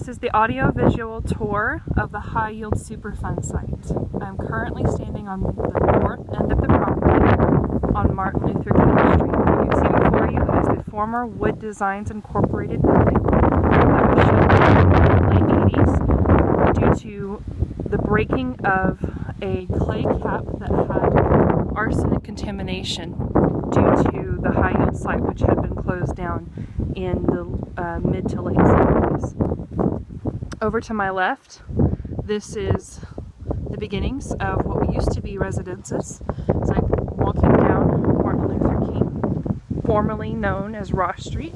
This is the audio-visual tour of the High Yield Superfund site. I'm currently standing on the north end of the property on Martin Luther King Street. What you see before you is the former Wood Designs Incorporated building that was shut down in the late 80s due to the breaking of a clay cap that had arsenic contamination due to the High Yield site, which had been closed down in the mid to late 70s. Over to my left, this is the beginnings of what used to be residences. It's like walking down Martin Luther King, formerly known as Ross Street.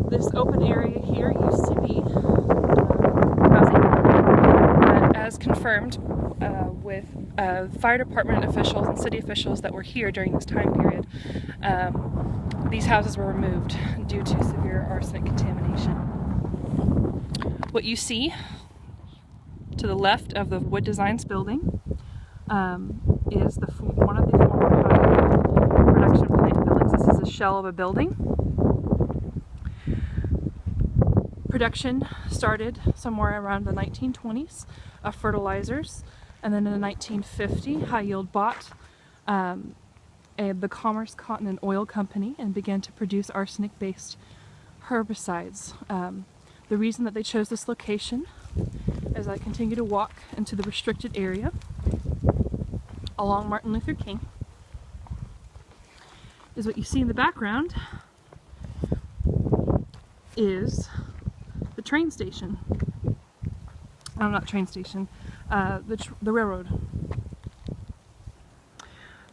This open area here used to be housing, as confirmed with fire department officials and city officials that were here during this time period. These houses were removed due to severe arsenic contamination. What you see to the left of the Wood Designs building is one of the former production plant buildings. This is a shell of a building. Production started somewhere around the 1920s of fertilizers, and then in the 1950, High Yield bought the Commerce Cotton and Oil Company and began to produce arsenic-based herbicides. The reason that they chose this location, as I continue to walk into the restricted area along Martin Luther King, is what you see in the background is the train station. Oh, not train station, the railroad.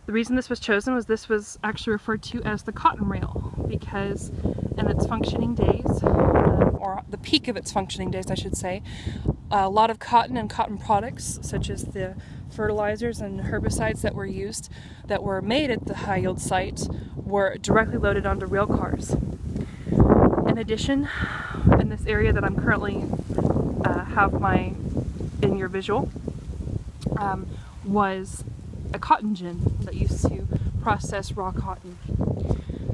The reason this was chosen was this was actually referred to as the cotton rail, because in its functioning days, or the peak of its functioning days I should say, a lot of cotton and cotton products such as the fertilizers and herbicides that were used, that were made at the High Yield site, were directly loaded onto rail cars. In addition, in this area that I'm currently in your visual, was a cotton gin that used to process raw cotton.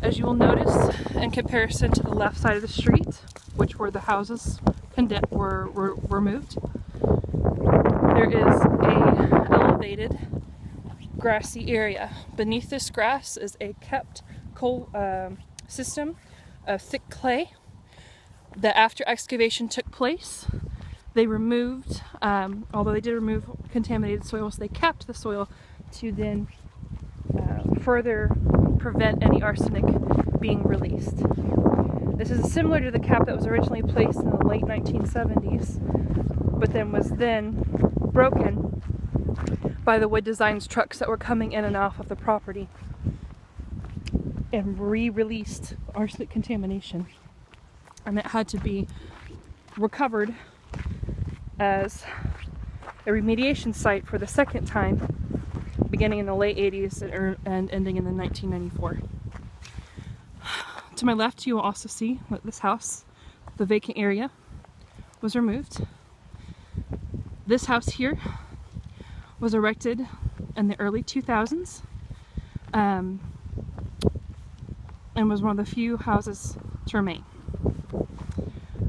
As you will notice, in comparison to the left side of the street, which were the houses were removed, there is a elevated grassy area. Beneath this grass is a kept coal system of thick clay that after excavation took place, they removed, although they did remove contaminated soil, so they kept the soil to then further prevent any arsenic being released. This is similar to the cap that was originally placed in the late 1970s, but then was broken by the Wood Designs trucks that were coming in and off of the property and re-released arsenic contamination. And it had to be recovered as a remediation site for the second time, beginning in the late 80s and ending in the 1994. To my left, you will also see that this house, the vacant area, was removed. This house here was erected in the early 2000s and was one of the few houses to remain.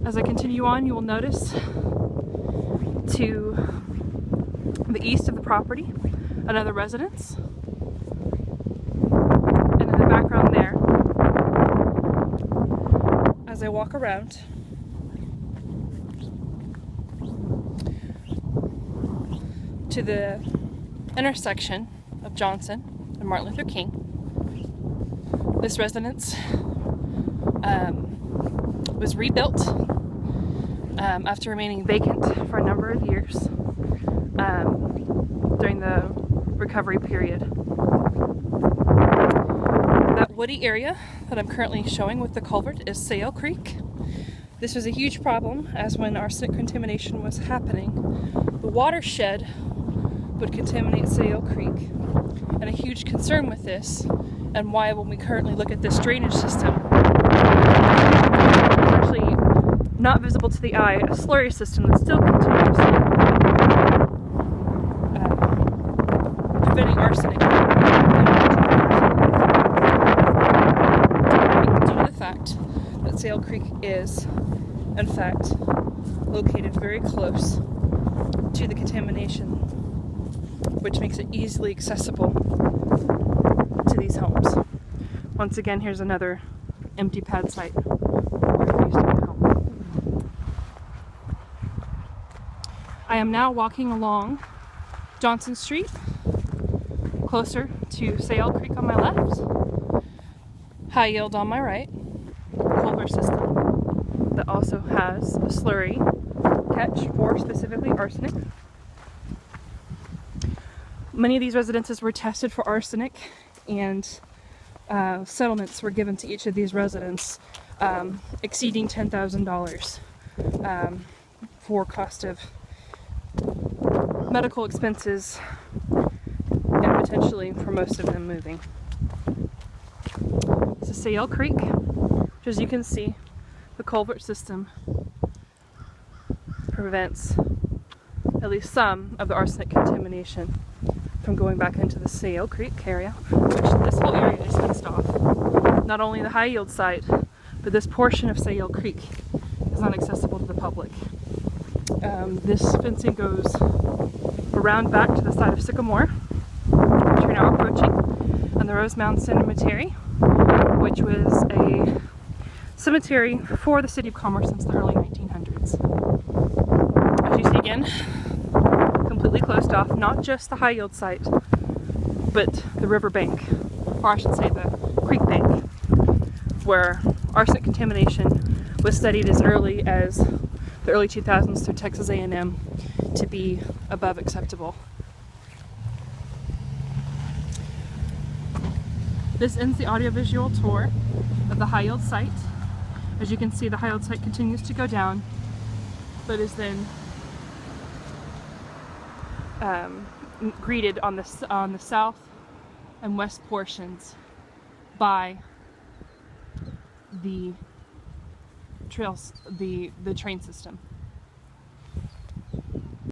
As I continue on, you will notice to the east of the property another residence, and in the background there, as I walk around, to the intersection of Johnson and Martin Luther King, this residence was rebuilt after remaining vacant for a number of years during the recovery period. That woody area that I'm currently showing with the culvert is Sayle Creek. This was a huge problem, as when arsenic contamination was happening, the watershed would contaminate Sayle Creek. And a huge concern with this, and why when we currently look at this drainage system, it's actually not visible to the eye, a slurry system that still continues preventing arsenic due to the fact that Sail Creek is, in fact, located very close to the contamination, which makes it easily accessible to these homes. Once again, here's another empty pad site where there used to be a home. I am now walking along Johnson Street, closer to Sail Creek on my left, High Yield on my right, culvert system that also has a slurry catch for specifically arsenic. Many of these residences were tested for arsenic, and settlements were given to each of these residents exceeding $10,000 for cost of medical expenses and potentially for most of them moving. This is Sail Creek, which, as you can see, the culvert system prevents at least some of the arsenic contamination from going back into the Sail Creek area, which this whole area is fenced off. Not only the High Yield site, but this portion of Sail Creek is not accessible to the public. This fencing goes around back to the side of Sycamore, which we're now approaching, and the Rosemound Cemetery, which was a cemetery for the city of Commerce since the early 1900s. As you see again, completely closed off, not just the High Yield site, but the river bank, or I should say the creek bank, where arsenic contamination was studied as early as the early 2000s through Texas A&M to be above acceptable. This ends the audiovisual tour of the High Yield site. As you can see, the High Yield site continues to go down, but is then greeted on the south and west portions by the trails, the train system.